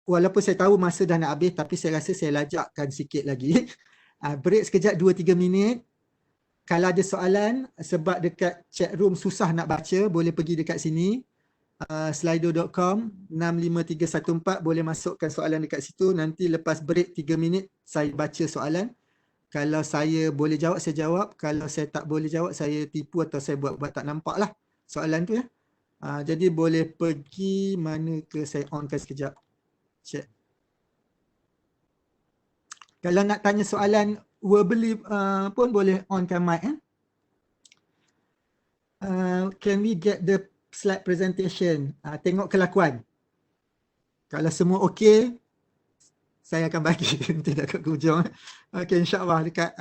walaupun saya tahu masa dah nak habis, tapi saya rasa saya lajakkan sikit lagi. Break sekejap 2-3 minit. Kalau ada soalan, sebab dekat chat room susah nak baca, boleh pergi dekat sini. Slido.com 65314, boleh masukkan soalan dekat situ. Nanti lepas break 3 minit, saya baca soalan. Kalau saya boleh jawab, saya jawab. Kalau saya tak boleh jawab, saya tipu atau saya buat tak nampak lah soalan tu ya. Jadi boleh pergi mana ke, saya onkan sekejap. Check. Kalau nak tanya soalan verbally pun boleh onkan mic. Can we get the slide presentation? Tengok kelakuan. Kalau semua okey, saya akan bagi nanti dekat hujung. Okay, insyaAllah dekat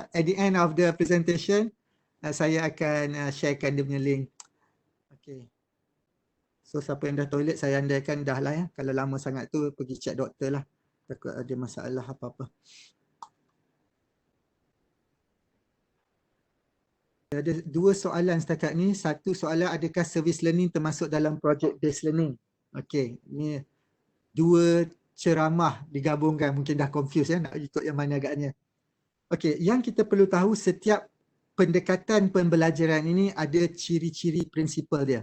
at the end of the presentation, saya akan sharekan dia punya link. Okay. So siapa yang dah toilet, saya andaikan dah lah ya. Kalau lama sangat tu pergi check doktor lah. Takut ada masalah apa-apa. Ada dua soalan setakat ni. Satu soalan, adakah service learning termasuk dalam project based learning? Okey, ni dua ceramah digabungkan. Mungkin dah confused ya, nak ikut yang mana agaknya. Okey, yang kita perlu tahu, setiap pendekatan pembelajaran ini ada ciri-ciri prinsipal dia.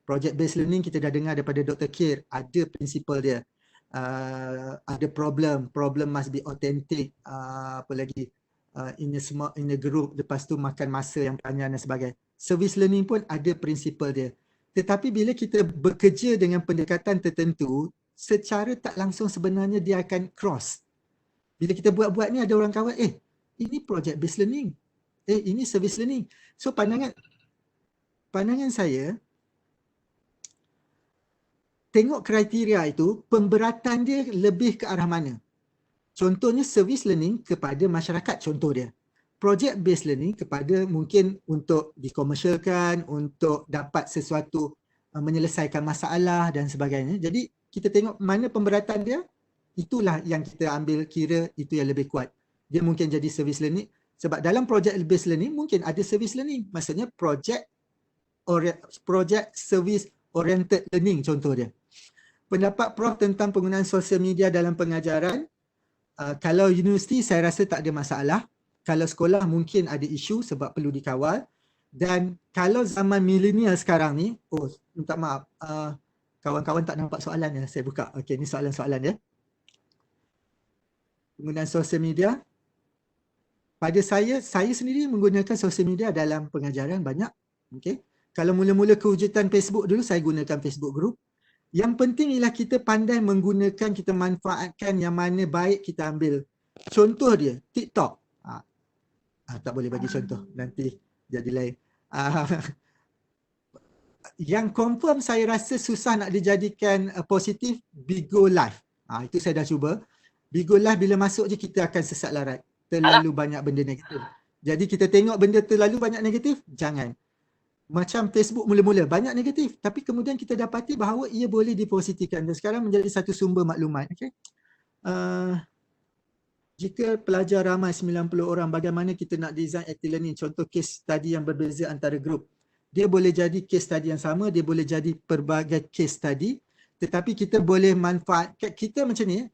Project based learning kita dah dengar daripada Dr. Kir, ada prinsipal dia. Ada problem must be authentic, apa lagi, in a group, lepas tu makan masa yang panjang dan sebagainya. Service learning pun ada prinsipal dia. Tetapi bila kita bekerja dengan pendekatan tertentu, secara tak langsung sebenarnya dia akan cross. Bila kita buat-buat ni, ada orang kawan, ini project based learning, ini service learning. So pandangan saya, tengok kriteria itu, pemberatan dia lebih ke arah mana. Contohnya service learning kepada masyarakat, contoh dia. Project based learning kepada mungkin untuk dikomersialkan, untuk dapat sesuatu, menyelesaikan masalah dan sebagainya. Jadi kita tengok mana pemberatan dia, itulah yang kita ambil kira itu yang lebih kuat. Dia mungkin jadi service learning. Sebab dalam project based learning mungkin ada service learning. Maksudnya project service oriented learning contoh dia. Pendapat Prof tentang penggunaan sosial media dalam pengajaran. Kalau universiti saya rasa tak ada masalah. Kalau sekolah mungkin ada isu sebab perlu dikawal. Dan kalau zaman milenial sekarang ni, minta maaf, kawan-kawan tak nampak soalan ya, saya buka. Okey, ni soalan-soalan ya. Penggunaan sosial media. Pada saya sendiri menggunakan sosial media dalam pengajaran banyak. Okey. Kalau mula-mula kewujudan Facebook dulu, saya gunakan Facebook group. Yang penting ialah kita pandai menggunakan, kita manfaatkan yang mana baik kita ambil. Contoh dia, TikTok. Tak boleh bagi contoh, nanti jadi lain. Yang confirm saya rasa susah nak dijadikan positif, Bigo Live. Itu saya dah cuba. Bigo Live bila masuk je kita akan sesat larat. Terlalu banyak benda negatif. Jadi kita tengok benda terlalu banyak negatif, jangan. Macam Facebook mula-mula banyak negatif, tapi kemudian kita dapati bahawa ia boleh dipositifkan dan sekarang menjadi satu sumber maklumat. Okay? Jika pelajar ramai 90 orang, bagaimana kita nak design active learning? Contoh case study yang berbeza antara grup. Dia boleh jadi case study yang sama, dia boleh jadi pelbagai case study, tetapi kita boleh manfaatkan, kita macam ni,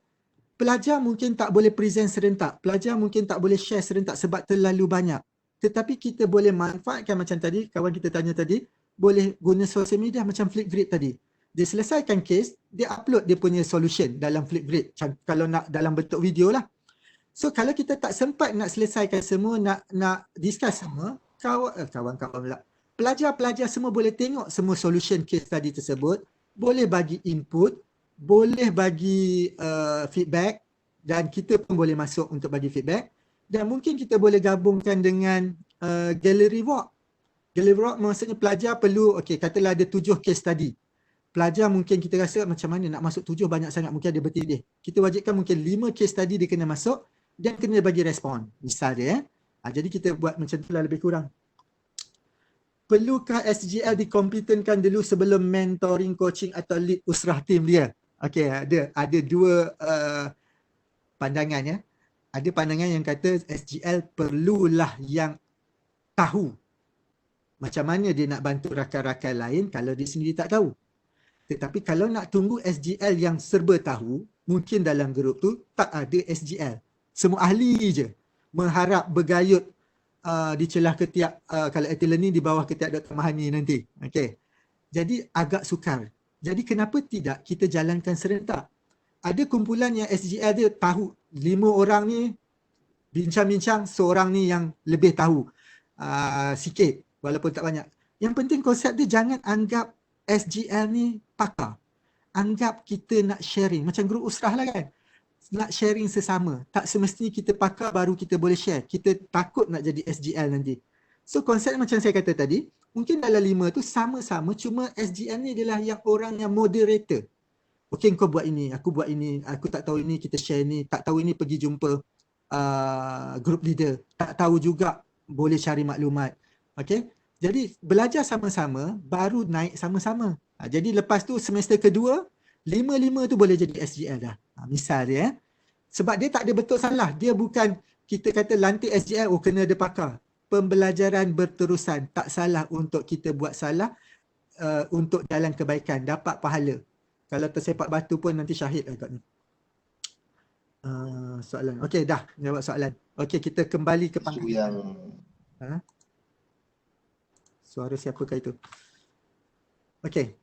pelajar mungkin tak boleh present serentak, pelajar mungkin tak boleh share serentak sebab terlalu banyak. Tetapi kita boleh manfaatkan macam tadi, kawan kita tanya tadi, boleh guna sosial media macam Flipgrid tadi. Dia selesaikan case, dia upload dia punya solution dalam Flipgrid, kalau nak dalam bentuk video lah. So kalau kita tak sempat nak selesaikan semua, nak discuss semua, kawan-kawan pula, pelajar-pelajar semua boleh tengok semua solution case tadi tersebut, boleh bagi input, boleh bagi feedback, dan kita pun boleh masuk untuk bagi feedback. Dan mungkin kita boleh gabungkan dengan gallery walk. Gallery walk maksudnya pelajar perlu, katalah ada 7 case study. Pelajar mungkin kita rasa macam mana nak masuk 7 banyak sangat, mungkin ada bertindih. Kita wajibkan mungkin 5 case study dia kena masuk dan kena bagi respon. Misal dia. Jadi kita buat macam itulah lebih kurang. Perlukah SGL dikompetenkan dulu sebelum mentoring, coaching atau lead usrah tim dia? Ada dua pandangan ya. Ada pandangan yang kata SGL perlulah yang tahu macam mana dia nak bantu rakan-rakan lain kalau dia sendiri tak tahu. Tetapi kalau nak tunggu SGL yang serba tahu, mungkin dalam grup tu tak ada SGL. Semua ahli je mengharap bergayut di celah ketiak kalau e-learning di bawah ketiak Dr. Mahani nanti. Okey. Jadi agak sukar. Jadi kenapa tidak kita jalankan serentak? Ada kumpulan yang SGL dia tahu 5 orang ni bincang-bincang, seorang ni yang lebih tahu sikit walaupun tak banyak. Yang penting konsep dia jangan anggap SGL ni pakar. Anggap kita nak sharing. Macam grup usrah lah kan. Nak sharing sesama. Tak semestinya kita pakar baru kita boleh share. Kita takut nak jadi SGL nanti. So konsep macam saya kata tadi, mungkin dalam 5 tu sama-sama, cuma SGL ni adalah yang orang yang moderator. Okay, kau buat ini, aku buat ini, aku tak tahu ini, kita share ni, tak tahu ini pergi jumpa group leader, tak tahu juga boleh cari maklumat. Okay, jadi belajar sama-sama baru naik sama-sama. Jadi lepas tu semester kedua, 5-5 tu boleh jadi SGL dah. Misal dia. Sebab dia tak ada betul salah. Dia bukan kita kata lantik SGL, oh kena ada pakar. Pembelajaran berterusan. Tak salah untuk kita buat salah untuk jalan kebaikan. Dapat pahala. Kalau tersepak batu pun nanti syahid agaknya. Soalan. Okey, dah jawab soalan. Okey, kita kembali ke isu yang suara siapakah itu? Okey.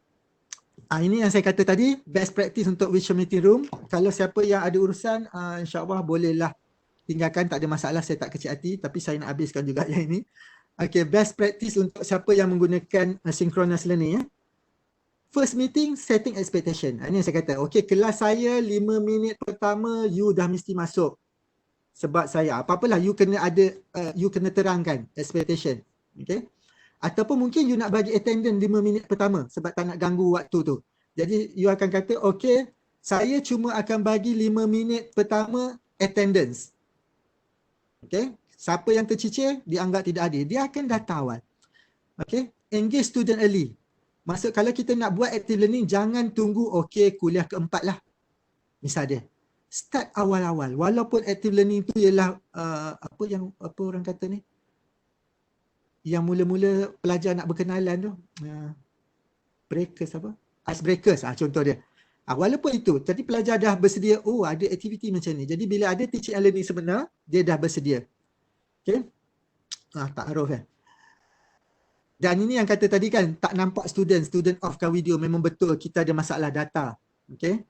Ini yang saya kata tadi, best practice untuk virtual meeting room. Kalau siapa yang ada urusan, insya-Allah bolehlah tinggalkan, tak ada masalah, saya tak kecil hati, tapi saya nak habiskan juga yang ini. Okey, best practice untuk siapa yang menggunakan synchronous learning ya. First meeting, setting expectation. Ini yang saya kata. Okey, kelas saya 5 minit pertama you dah mesti masuk. Sebab saya, apa-apalah you kena ada, you kena terangkan expectation. Okey. Ataupun mungkin you nak bagi attendance 5 minit pertama sebab tak nak ganggu waktu tu. Jadi you akan kata, okey, saya cuma akan bagi 5 minit pertama attendance. Okey. Siapa yang tercicir, dianggap tidak adil. Dia akan datang awal. Okey. Engage student early. Maksud kalau kita nak buat active learning, jangan tunggu okey kuliah keempat lah. Misal dia. Start awal-awal. Walaupun active learning tu ialah apa orang kata ni? Yang mula-mula pelajar nak berkenalan tu. Breakers apa? Icebreakers contoh dia. Walaupun itu, tapi pelajar dah bersedia, oh ada aktiviti macam ni. Jadi bila ada teaching and learning sebenar, dia dah bersedia. Okay? Ta'aruf kan. Dan ini yang kata tadi kan, tak nampak student off-kan video, memang betul kita ada masalah data. Okay?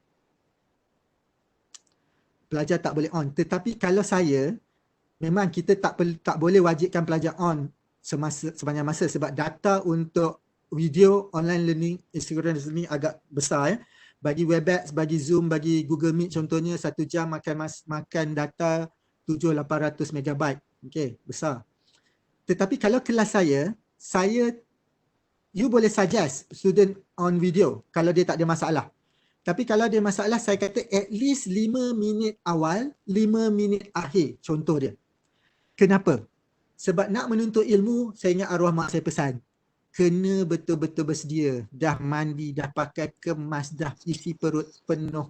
Pelajar tak boleh on. Tetapi kalau saya, memang kita tak boleh wajibkan pelajar on sepanjang masa sebab data untuk video online learning, asynchronous learning agak besar ya. Bagi Webex, bagi Zoom, bagi Google Meet contohnya 1 jam makan data 700-800 MB. Okay, besar. Tetapi kalau kelas saya you boleh suggest student on video kalau dia tak ada masalah. Tapi kalau dia masalah, saya kata at least 5 minit awal, 5 minit akhir. Contoh dia. Kenapa? Sebab nak menuntut ilmu, saya ingat arwah mak saya pesan. Kena betul-betul bersedia. Dah mandi, dah pakai kemas, dah isi perut penuh.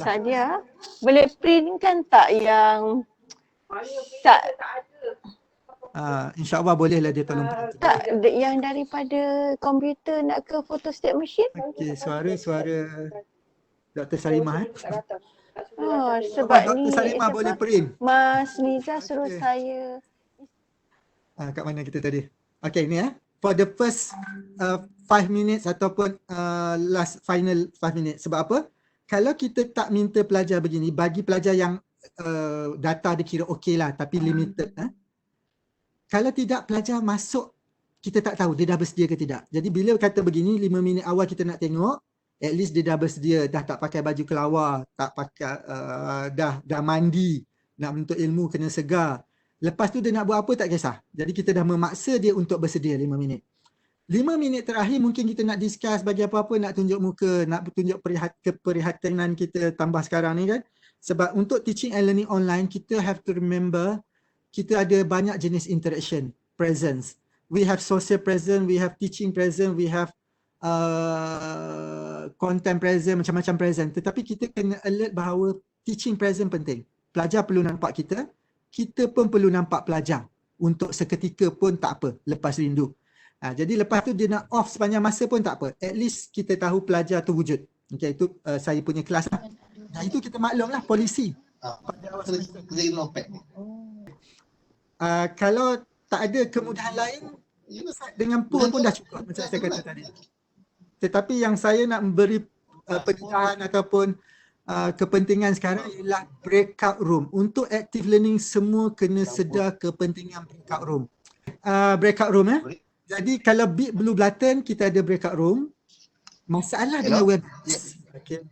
Sadia, boleh printkan tak yang tak InsyaAllah bolehlah dia tolong. Tak, yang daripada komputer nak ke photostat machine. Okey, suara Dr. Salimah sebab Dr. ni Salimah boleh print. Mas Niza suruh saya. Kat mana kita tadi? Okey, ni for the first 5 minutes ataupun last final 5 minutes. Sebab apa? Kalau kita tak minta pelajar begini, bagi pelajar yang data dia kira okey lah tapi limited. Kalau tidak pelajar masuk, kita tak tahu dia dah bersedia ke tidak. Jadi bila kata begini, 5 minit awal kita nak tengok, at least dia dah bersedia, dah tak pakai baju kelawar, tak pakai, dah mandi, nak menuntut ilmu kena segar. Lepas tu dia nak buat apa tak kisah. Jadi kita dah memaksa dia untuk bersedia 5 minit. 5 minit terakhir mungkin kita nak discuss bagi apa-apa, nak tunjuk muka, nak tunjuk keprihatinan kita tambah sekarang ni kan. Sebab untuk teaching and learning online, kita have to remember, kita ada banyak jenis interaction, presence. We have social presence, we have teaching presence, we have content present, macam-macam present. Tetapi kita kena alert bahawa teaching present penting. Pelajar perlu nampak kita pun perlu nampak pelajar. Untuk seketika pun tak apa, lepas rindu. Jadi lepas tu dia nak off sepanjang masa pun tak apa. At least kita tahu pelajar tu wujud. Okay, itu saya punya kelas lah. Dan itu kita maklum lah polisi. Pada awal semester. Kalau tak ada kemudahan lain, dengan pool pun dah cukup macam saya kata tadi. Tetapi yang saya nak memberi pendedahan ataupun kepentingan sekarang ialah breakout room. Untuk active learning semua kena sedar kepentingan breakout room. Breakout room Jadi kalau Big Blue Button kita ada breakout room. Masalah dengan WebEx. Okay.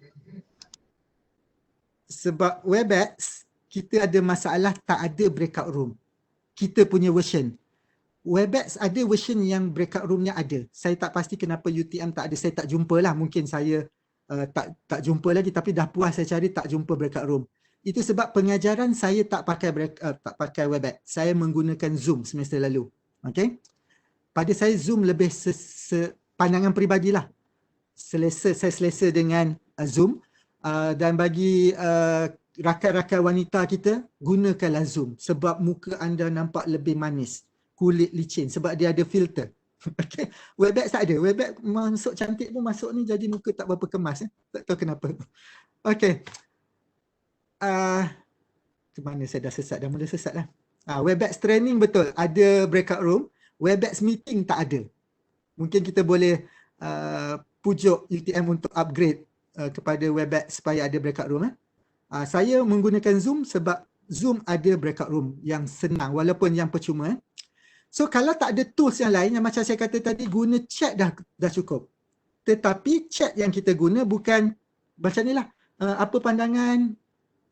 Sebab WebEx kita ada masalah tak ada breakout room. Kita punya version. WebEx ada version yang breakout roomnya ada. Saya tak pasti kenapa UTM tak ada. Saya tak jumpa lah. Mungkin saya tak jumpa lagi, tapi dah puas saya cari tak jumpa breakout room. Itu sebab pengajaran saya tak pakai WebEx. Saya menggunakan Zoom semester lalu. Okay? Pada saya Zoom lebih pandangan peribadilah. Saya selesa dengan Zoom. Dan bagi rakan-rakan wanita kita, gunakanlah Zoom. Sebab muka anda nampak lebih manis. Kulit licin. Sebab dia ada filter. Okay. WebEx tak ada. WebEx masuk cantik pun masuk ni jadi muka tak berapa kemas. Tak tahu kenapa. Okay. Ke mana saya dah sesat? Dah mula sesat lah. WebEx training betul. Ada breakout room. WebEx meeting tak ada. Mungkin kita boleh pujuk UTM untuk upgrade kepada WebEx supaya ada breakout room. Saya menggunakan Zoom sebab Zoom ada breakout room yang senang walaupun yang percuma. So kalau tak ada tools yang lain, yang macam saya kata tadi, guna chat dah cukup. Tetapi chat yang kita guna bukan macam ni lah. Apa pandangan,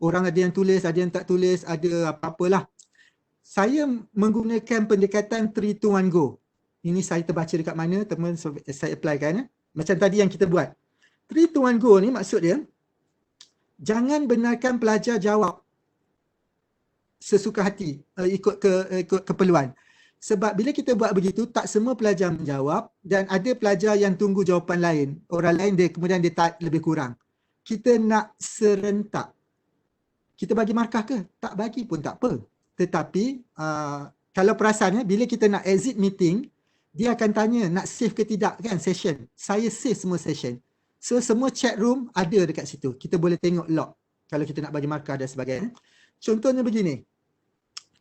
orang ada yang tulis, ada yang tak tulis, ada apa-apalah. Saya menggunakan pendekatan 3, 2, 1, go. Ini saya terbaca dekat mana, teman saya applykan. Macam tadi yang kita buat. 3, 2, 1, go ni maksud dia, jangan benarkan pelajar jawab sesuka hati, ikut keperluan. Sebab bila kita buat begitu, tak semua pelajar menjawab dan ada pelajar yang tunggu jawapan lain. Orang lain kemudian dia tak lebih kurang. Kita nak serentak. Kita bagi markah ke? Tak bagi pun tak apa. Tetapi kalau perasan bila kita nak exit meeting, dia akan tanya nak save ke tidak kan session. Saya save semua session. So semua chat room ada dekat situ. Kita boleh tengok log kalau kita nak bagi markah dan sebagainya. Contohnya begini.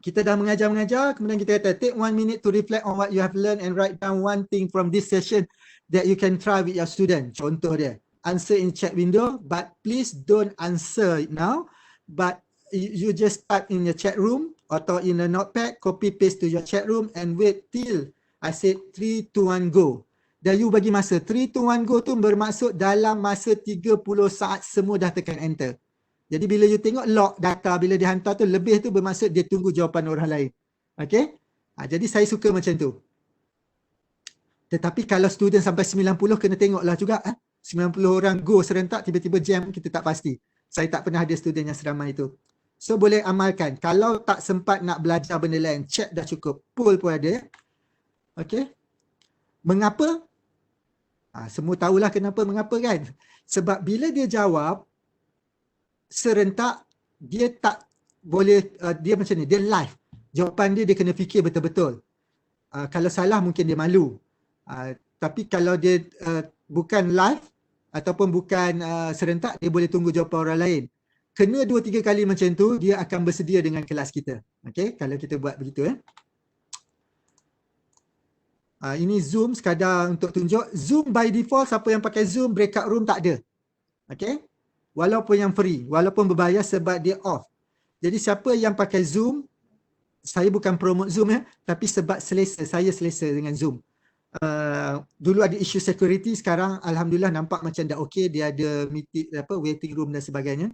Kita dah mengajar, kemudian kita kata take 1 minute to reflect on what you have learned and write down one thing from this session that you can try with your student. Contoh dia. Answer in chat window, but please don't answer it now. But you just type in your chat room atau in a notepad, copy paste to your chat room and wait till I said 3, 2, 1, go. Dan you bagi masa. 3, 2, 1, go tu bermaksud dalam masa 30 saat semua dah tekan enter. Jadi bila you tengok log data, bila dia hantar tu lebih tu bermaksud dia tunggu jawapan orang lain. Okay? Jadi saya suka macam tu. Tetapi kalau student sampai 90 kena tengoklah juga. 90 orang go serentak, tiba-tiba jam, kita tak pasti. Saya tak pernah ada student yang seramai itu. So boleh amalkan. Kalau tak sempat nak belajar benda lain, chat dah cukup. Poll pun ada. Okay? Mengapa? Semua tahulah kenapa mengapa kan. Sebab bila dia jawab, serentak, dia tak boleh, dia macam ni, dia live. Jawapan dia kena fikir betul-betul. Kalau salah mungkin dia malu. Tapi kalau dia bukan live ataupun bukan serentak, dia boleh tunggu jawapan orang lain. Kena 2-3 kali macam tu, dia akan bersedia dengan kelas kita. Okay, kalau kita buat begitu. Ini Zoom sekadar untuk tunjuk. Zoom by default, siapa yang pakai Zoom, breakout room tak ada. Okay. Walaupun yang free, walaupun berbayar sebab dia off. Jadi siapa yang pakai Zoom, saya bukan promote Zoom tapi sebab saya selesa dengan Zoom. Dulu ada isu security, sekarang alhamdulillah nampak macam dah okey, dia ada meeting, waiting room dan sebagainya.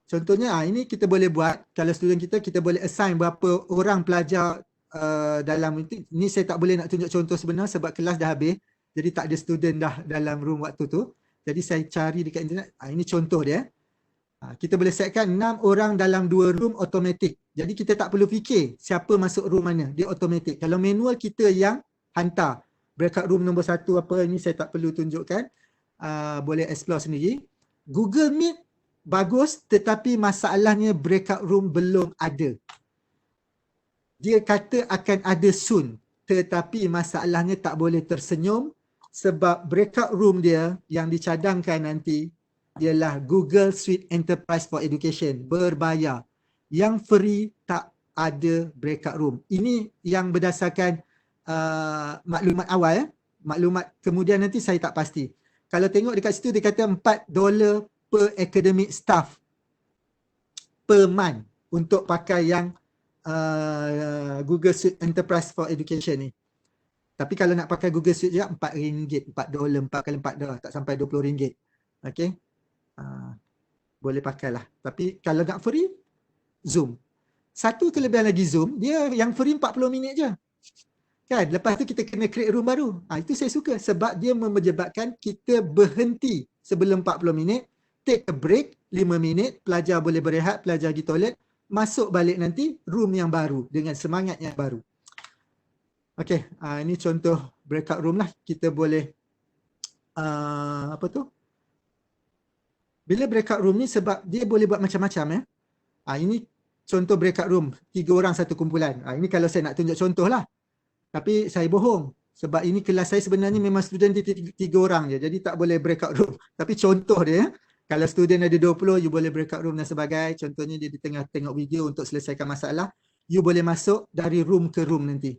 Contohnya ini kita boleh buat, kalau student kita boleh assign berapa orang pelajar dalam meeting. Ni saya tak boleh nak tunjuk contoh sebenar sebab kelas dah habis. Jadi tak ada student dah dalam room waktu tu. Jadi saya cari dekat internet, ini contoh dia. Kita boleh setkan 6 orang dalam 2 room automatic. Jadi kita tak perlu fikir siapa masuk room mana, dia automatic. Kalau manual kita yang hantar. Breakout room nombor 1 apa ini saya tak perlu tunjukkan. Boleh explore sendiri. Google Meet bagus tetapi masalahnya breakout room belum ada. Dia kata akan ada soon. tetapi masalahnya tak boleh tersenyum sebab breakout room dia yang dicadangkan nanti ialah Google Suite Enterprise for Education, berbayar. Yang free tak ada breakout room. Ini yang berdasarkan maklumat awal. Maklumat kemudian nanti saya tak pasti. Kalau tengok dekat situ dia kata $4 per academic staff per month untuk pakai yang Google Suite Enterprise for Education ni. Tapi kalau nak pakai Google Suite je RM4, $4, 4 kali $4 tak sampai RM20. Okey. Boleh pakailah. Tapi kalau nak free, Zoom. Satu kelebihan lagi Zoom, dia yang free 40 minit je. Kan? Lepas tu kita kena create room baru. Itu saya suka sebab dia menyebabkan kita berhenti sebelum 40 minit, take a break 5 minit, pelajar boleh berehat, pelajar pergi toilet, masuk balik nanti room yang baru dengan semangat yang baru. Okey, ini contoh breakout room lah. Kita boleh bila breakout room ni sebab dia boleh buat macam-macam ini contoh breakout room, 3 orang satu kumpulan. Ini kalau saya nak tunjuk contoh lah. Tapi saya bohong sebab ini kelas saya sebenarnya memang student dia 3 orang je. Jadi tak boleh breakout room. Tapi contoh dia, kalau student ada 20, you boleh breakout room dan sebagainya. Contohnya dia di tengah tengok video untuk selesaikan masalah. You boleh masuk dari room ke room nanti.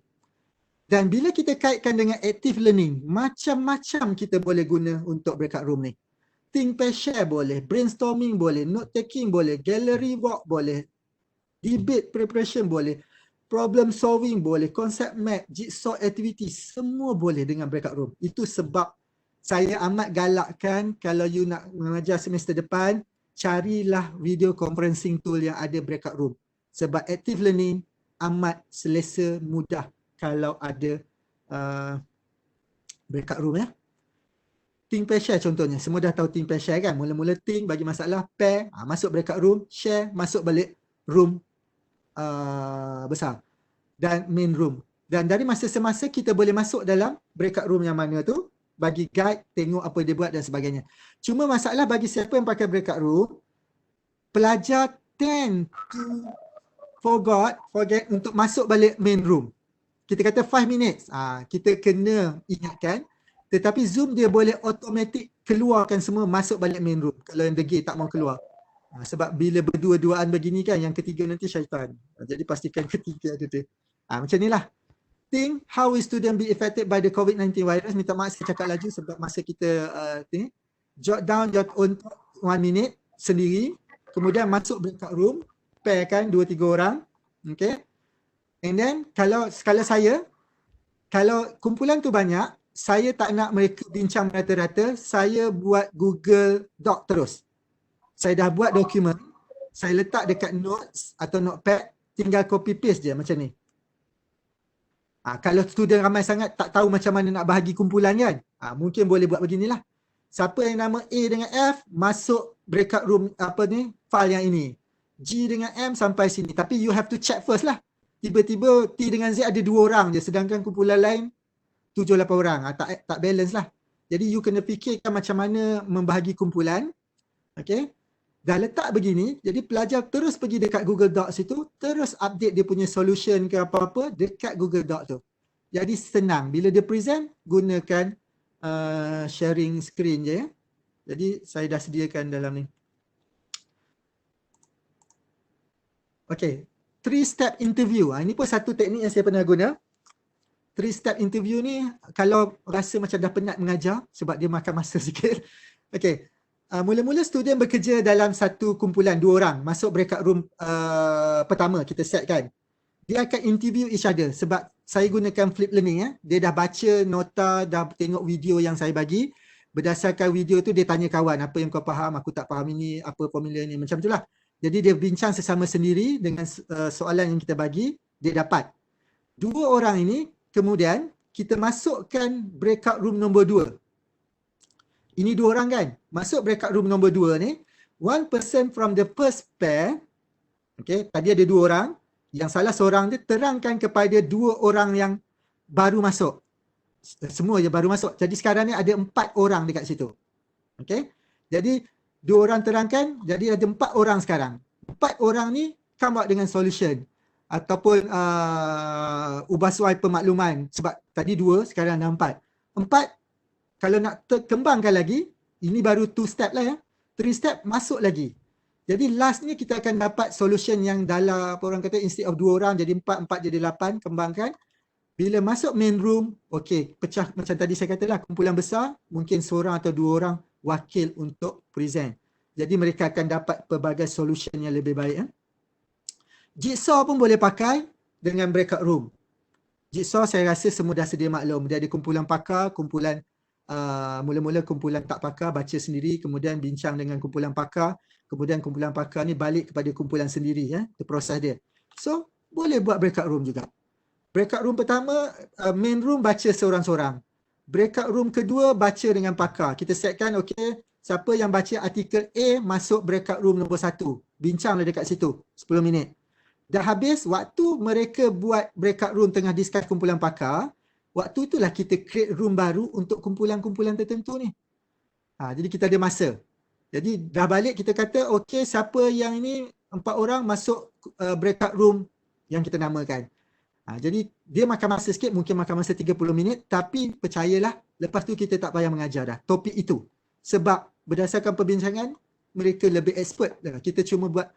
Dan bila kita kaitkan dengan active learning, macam-macam kita boleh guna untuk breakout room ni. Think, pair, share boleh, brainstorming boleh, note taking boleh, gallery walk boleh, debate preparation boleh, problem solving boleh, concept map, jigsaw activity, semua boleh dengan breakout room. Itu sebab saya amat galakkan kalau you nak mengajar semester depan, carilah video conferencing tool yang ada breakout room. Sebab active learning amat selesa, mudah kalau ada breakout room Think, pair, share contohnya. Semua dah tahu think, pair, share kan? Mula-mula think bagi masalah, pair, masuk breakout room, share, masuk balik room besar dan main room. Dan dari masa semasa kita boleh masuk dalam breakout room yang mana tu, bagi guide, tengok apa dia buat dan sebagainya. Cuma masalah bagi siapa yang pakai breakout room, pelajar tend to forget untuk masuk balik main room. Kita kata 5 minutes, kita kena ingatkan. Tetapi Zoom dia boleh automatic keluarkan semua masuk balik main room kalau yang degil tak mau keluar. Sebab bila berdua-duaan begini kan, yang ketiga nanti syaitan. Jadi pastikan ketiga ada tu. Macam ni lah. Think how will student be affected by the COVID-19 virus. Minta maaf saya cakap laju sebab masa kita jot down your own 1 minute sendiri. Kemudian masuk breakout room, pair kan 2-3 orang. Okay. And then kalau saya, kalau kumpulan tu banyak, saya tak nak mereka bincang rata-rata, saya buat Google Doc terus. Saya dah buat dokumen, saya letak dekat notes atau notepad, tinggal copy paste je macam ni. Kalau student ramai sangat tak tahu macam mana nak bahagi kumpulan kan, mungkin boleh buat beginilah. Siapa yang nama A dengan F, masuk breakout room file yang ini. G dengan M sampai sini. Tapi you have to check first lah. Tiba-tiba T dengan Z ada 2 orang je, sedangkan kumpulan lain 7-8 orang. Tak balance lah. Jadi you kena fikirkan macam mana membahagi kumpulan. Okay. Dah letak begini, jadi pelajar terus pergi dekat Google Docs itu, terus update dia punya solution ke apa-apa dekat Google Docs tu. Jadi senang. Bila dia present, gunakan sharing screen je. Jadi saya dah sediakan dalam ni. Okay. 3-step interview. Ini pun satu teknik yang saya pernah guna. 3-step interview ni, kalau rasa macam dah penat mengajar, sebab dia makan masa sikit. Okay. Mula-mula student bekerja dalam satu kumpulan 2 orang. Masuk breakout room pertama, kita set kan. Dia akan interview each other. Sebab saya gunakan flip learning. Dia dah baca nota, dah tengok video yang saya bagi. Berdasarkan video tu, dia tanya kawan, apa yang kau faham, aku tak faham ini, apa formula ni, macam itulah. Jadi dia bincang sesama sendiri dengan soalan yang kita bagi, dia dapat. 2 orang ini, kemudian kita masukkan breakout room nombor 2. Ini 2 orang kan? Masuk breakout room nombor 2 ni, 1 person from the first pair, okay, tadi ada 2 orang, yang salah seorang dia terangkan kepada 2 orang yang baru masuk. Semua je baru masuk. Jadi sekarang ni ada 4 orang dekat situ. Okay. Jadi 2 orang terangkan, jadi ada 4 orang sekarang. 4 orang ni come out dengan solution. ataupun ubah suai pemakluman, sebab tadi 2, sekarang ada 4. 4 kalau nak kembangkan lagi, ini baru 2 step lah ya. 3 step masuk lagi. Jadi last ni kita akan dapat solution yang dalam, apa orang kata, instead of 2 orang jadi 4, 4 jadi 8, kembangkan. Bila masuk main room, okey, pecah macam tadi saya katalah, kumpulan besar, mungkin seorang atau 2 orang wakil untuk present. Jadi mereka akan dapat pelbagai solution yang lebih baik. Jigsaw pun boleh pakai dengan breakout room. Jigsaw saya rasa semua dah sedia maklum. Dia ada kumpulan pakar, kumpulan mula-mula kumpulan tak pakar baca sendiri, kemudian bincang dengan kumpulan pakar, kemudian kumpulan pakar ni balik kepada kumpulan sendiri, itu proses dia. So, boleh buat breakout room juga. Breakout room pertama, main room baca seorang-seorang. Breakout room kedua baca dengan pakar. Kita setkan, okey, siapa yang baca artikel A masuk breakout room nombor 1. Bincanglah dekat situ 10 minit. Dah habis, waktu mereka buat breakout room tengah discuss kumpulan pakar, waktu itulah kita create room baru untuk kumpulan-kumpulan tertentu ni. Jadi kita ada masa. Jadi dah balik kita kata, okey, siapa yang ini 4 orang masuk breakout room yang kita namakan. Jadi dia makan masa sikit, mungkin makan masa 30 minit, tapi percayalah, lepas tu kita tak payah mengajar dah topik itu. Sebab berdasarkan perbincangan, mereka lebih expert dah. Kita cuma buat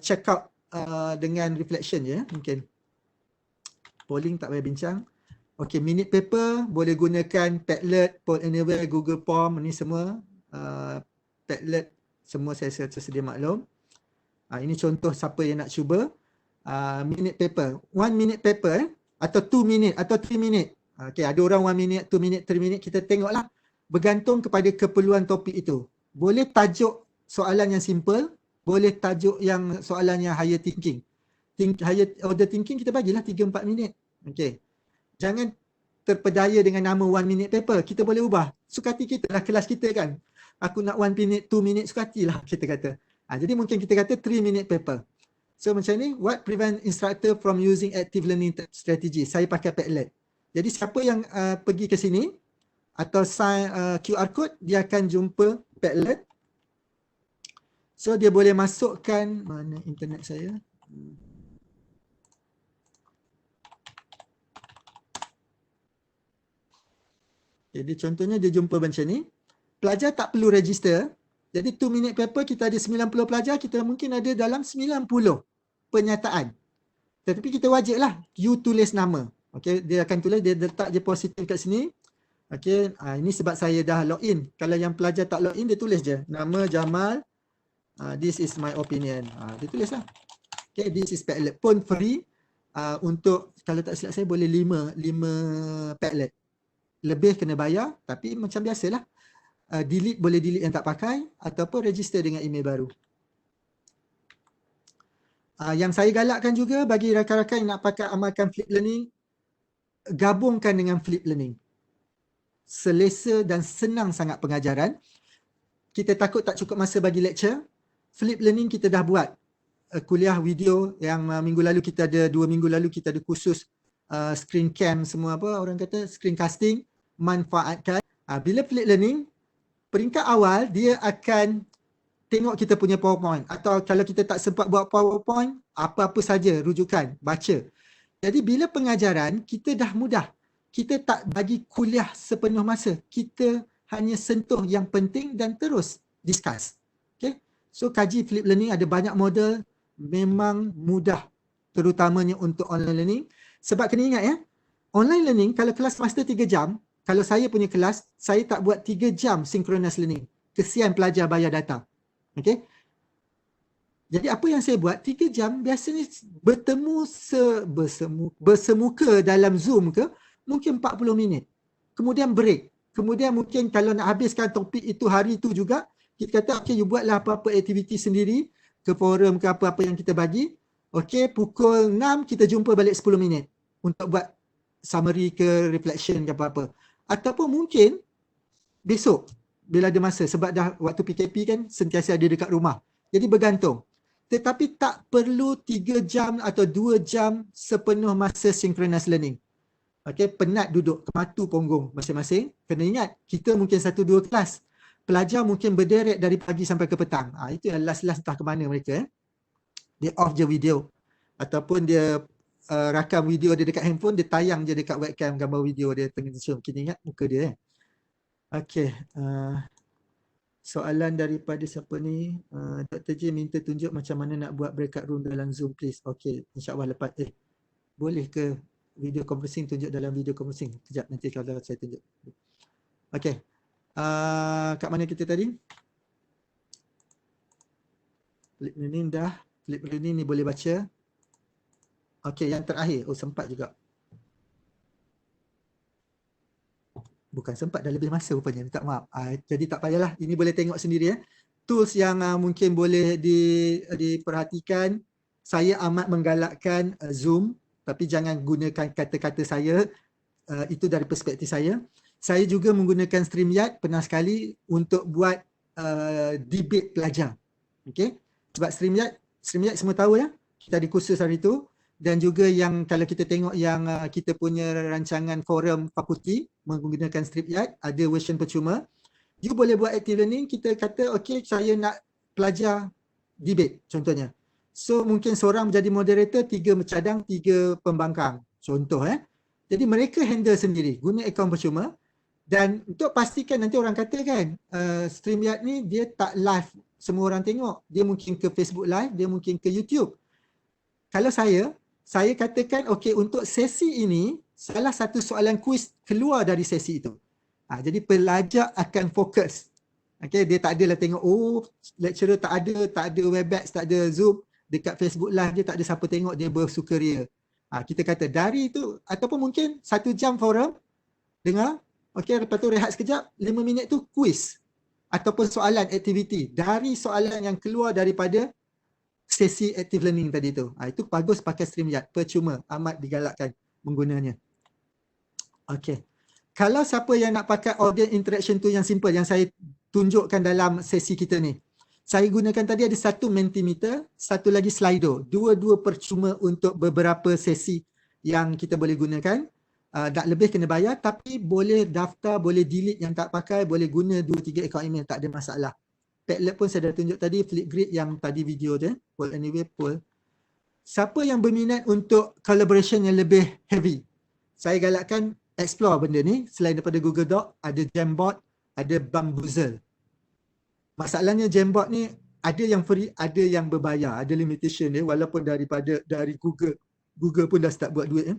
check out dengan reflection je, mungkin. Polling tak payah bincang. Okey, minute paper boleh gunakan Padlet, Poll Anywhere, Google Form, ni semua. Padlet semua saya sedia maklum. Ini contoh siapa yang nak cuba. Minute paper, 1 minute paper atau 2 minute atau 3 minute. Okey, ada orang 1 minute, 2 minute, 3 minute, kita tengoklah bergantung kepada keperluan topik itu. Boleh tajuk soalan yang simple, boleh tajuk yang soalan yang higher thinking. Higher order thinking kita bagilah 3-4 minit. Okey. Jangan terpedaya dengan nama 1 minute paper. Kita boleh ubah. Sukati kita lah kelas kita kan. Aku nak 1 minute, 2 minute, sukatilah kita kata. Jadi mungkin kita kata 3 minute paper. So macam ni, what prevent instructor from using active learning strategy? Saya pakai Padlet. Jadi siapa yang pergi ke sini atau sign QR code, dia akan jumpa Padlet. So dia boleh masukkan, mana internet saya? Jadi contohnya dia jumpa macam ni. Pelajar tak perlu register. Jadi 2 minute paper kita ada 90 pelajar, kita mungkin ada dalam 90 pernyataan. Tetapi kita wajiblah you tulis nama. Okey, dia akan tulis, dia letak je positif kat sini. Okey, ini sebab saya dah login. Kalau yang pelajar tak login, dia tulis je nama Jamal. This is my opinion. Dia tulislah. Okey, this is Padlet. Pun free untuk, kalau tak silap saya boleh 5 Padlet. Lebih kena bayar, tapi macam biasalah. Delete boleh delete yang tak pakai ataupun register dengan email baru. Yang saya galakkan juga bagi rakan-rakan yang nak pakai amalkan flip learning, gabungkan dengan flip learning. Selesa dan senang sangat pengajaran. Kita takut tak cukup masa bagi lecture. Flip learning kita dah buat kuliah video yang minggu lalu kita ada, 2 minggu lalu kita ada kursus screen cam semua, apa orang kata, screencasting. Manfaatkan. Bila flip learning, peringkat awal dia akan tengok kita punya PowerPoint, atau kalau kita tak sempat buat PowerPoint, apa-apa saja rujukan, baca. Jadi bila pengajaran, kita dah mudah. Kita tak bagi kuliah sepenuh masa. Kita hanya sentuh yang penting dan terus discuss. Okay? So kaji flip learning, ada banyak model, memang mudah, terutamanya untuk online learning. Sebab kena ingat ya, online learning kalau kelas master 3 jam, kalau saya punya kelas, saya tak buat 3 jam synchronous learning. Kesian pelajar bayar data. Okay? Jadi apa yang saya buat, 3 jam biasanya bertemu bersemuka dalam Zoom ke, mungkin 40 minit. Kemudian break. Kemudian mungkin kalau nak habiskan topik itu hari itu juga, kita kata, okay, you buatlah apa-apa aktiviti sendiri, ke forum ke apa-apa yang kita bagi. Okay, pukul 6 kita jumpa balik 10 minit untuk buat summary ke reflection ke apa-apa. Ataupun mungkin besok bila ada masa, sebab dah waktu PKP kan sentiasa ada dekat rumah. Jadi bergantung. Tetapi tak perlu 3 jam atau 2 jam sepenuh masa synchronous learning. Okay, penat duduk, kematu punggung masing-masing. Kena ingat, kita mungkin 1-2 kelas. Pelajar mungkin berderet dari pagi sampai ke petang. Itu yang last-last entah ke mana mereka. Dia off je video. ataupun dia rakam video dia dekat handphone, dia tayang je dekat webcam gambar video dia tengah zoom. Kita ingat muka dia kan. Okey, soalan daripada siapa ni? Dr. J minta tunjuk macam mana nak buat breakout room dalam Zoom please. Okey, insyaAllah lepas boleh ke video conferencing tunjuk dalam video conferencing? Sekejap nanti kalau saya tunjuk. Okey. Kat mana kita tadi? Flip learning dah. Flip learning ni boleh baca. Okey, yang terakhir. Oh, sempat juga. Bukan sempat, dah lebih masa rupanya. Minta maaf. Jadi tak payahlah. Ini boleh tengok sendiri. Tools yang mungkin boleh diperhatikan. Saya amat menggalakkan Zoom. Tapi jangan gunakan kata-kata saya. Itu dari perspektif saya. Saya juga menggunakan StreamYard pernah sekali untuk buat debate pelajar. Okey. Sebab StreamYard semua tahu ya. Kita ada kursus hari itu. Dan juga yang kalau kita tengok yang kita punya rancangan forum fakulti menggunakan StreamYard, ada version percuma. You boleh buat active learning, kita kata okey saya nak pelajar debate contohnya. So mungkin seorang menjadi moderator, 3 cadang, 3 pembangkang. Contoh Jadi mereka handle sendiri guna akaun percuma. Dan untuk pastikan nanti orang kata kan StreamYard ni dia tak live semua orang tengok. Dia mungkin ke Facebook live, dia mungkin ke YouTube. Kalau saya katakan okey untuk sesi ini salah satu soalan kuis keluar dari sesi itu. Jadi pelajar akan fokus. Okey, dia tak adalah tengok lecturer tak ada Webex, tak ada Zoom, dekat Facebook live dia tak ada siapa tengok, dia bersukaria. Kita kata dari itu ataupun mungkin 1 jam forum dengar, okey lepas tu rehat sekejap, 5 minit tu kuis ataupun soalan aktiviti dari soalan yang keluar daripada sesi active learning tadi tu. Itu bagus pakai StreamYard, percuma, amat digalakkan menggunanya. Okey. Kalau siapa yang nak pakai audience interaction tu yang simple yang saya tunjukkan dalam sesi kita ni. Saya gunakan tadi ada satu Mentimeter, satu lagi Slido. Dua-dua percuma untuk beberapa sesi yang kita boleh gunakan. Tak lebih kena bayar tapi boleh daftar, boleh delete yang tak pakai, boleh guna 2-3 akaun email, tak ada masalah. Padlet pun saya dah tunjuk tadi, Flipgrid yang tadi video tu. Poll anyway, poll. Siapa yang berminat untuk collaboration yang lebih heavy? Saya galakkan explore benda ni. Selain daripada Google Doc, ada Jamboard, ada Bamboozle. Masalahnya Jamboard ni ada yang free, ada yang berbayar, ada limitation dia walaupun dari Google pun dah start buat duit.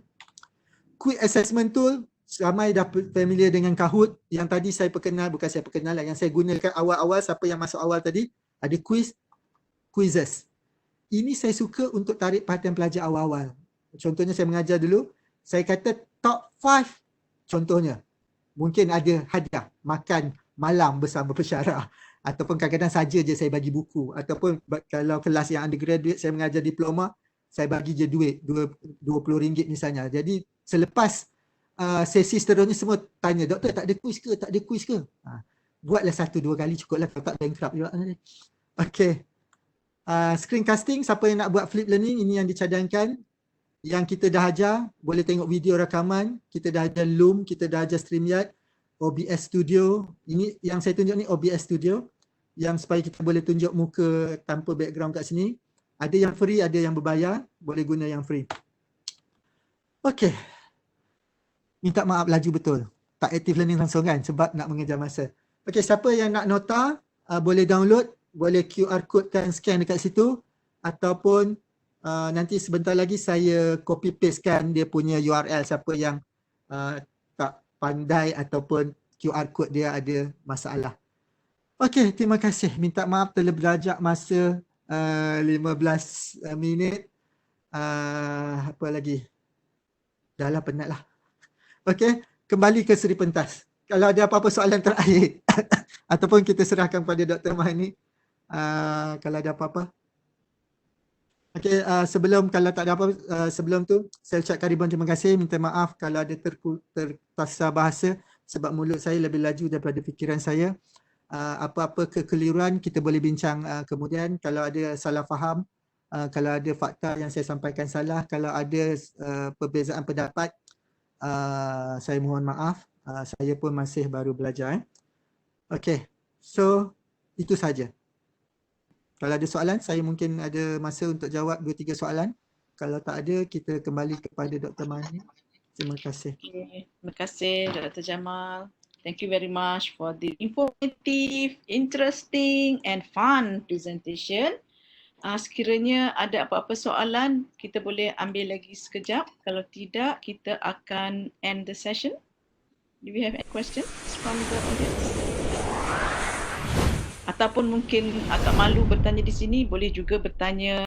Quick assessment tool, ramai dah familiar dengan Kahoot. Yang tadi saya perkenal, bukan saya perkenal lah, yang saya gunakan awal-awal, siapa yang masuk awal tadi, ada quizzes. Ini saya suka untuk tarik perhatian pelajar awal-awal. Contohnya saya mengajar dulu, saya kata top 5 contohnya. Mungkin ada hadiah, makan malam bersama pensyarah. Ataupun kadang-kadang saja je saya bagi buku. Ataupun kalau kelas yang undergraduate, saya mengajar diploma, saya bagi je duit, RM20 misalnya. Jadi selepas sesi seterusnya semua tanya, doktor tak ada kuis ke? Tak ada kuis ke? Buatlah 1-2 kali cukuplah, kalau tak bankrupt juga. Okay. Screencasting, siapa yang nak buat flip learning, ini yang dicadangkan. Yang kita dah ajar, boleh tengok video rakaman. Kita dah ajar Loom, kita dah ajar StreamYard, OBS Studio. Ini yang saya tunjuk ni OBS Studio. Yang supaya kita boleh tunjuk muka tanpa background kat sini. Ada yang free, ada yang berbayar. Boleh guna yang free. Okay. Minta maaf laju betul. Tak active learning langsung kan sebab nak mengejar masa. Okay, siapa yang nak nota boleh download, boleh QR code kan scan dekat situ ataupun nanti sebentar lagi saya copy paste kan dia punya URL siapa yang tak pandai ataupun QR code dia ada masalah. Okay, terima kasih. Minta maaf terlebih dahulu masa 15 minit. Apa lagi? Dah lah, penat lah. Okey, kembali ke Seri Pentas. Kalau ada apa-apa soalan terakhir ataupun kita serahkan pada Dr. Mahani kalau ada apa-apa. Okey, kalau tak ada apa sebelum tu saya ucapkan ribuan terima kasih, minta maaf kalau ada terpaksa bahasa sebab mulut saya lebih laju daripada fikiran saya. Apa-apa kekeliruan kita boleh bincang kemudian. Kalau ada salah faham, kalau ada fakta yang saya sampaikan salah, kalau ada perbezaan pendapat, saya mohon maaf. Saya pun masih baru belajar. Okey, so itu saja. Kalau ada soalan, saya mungkin ada masa untuk jawab 2-3 soalan. Kalau tak ada, kita kembali kepada Dr. Mani. Terima kasih. Okay. Terima kasih Dr. Jamal. Thank you very much for the informative, interesting and fun presentation. Sekiranya ada apa-apa soalan, kita boleh ambil lagi sekejap. Kalau tidak, kita akan end the session. Do we have any questions from the audience? Ataupun mungkin agak malu bertanya di sini, boleh juga bertanya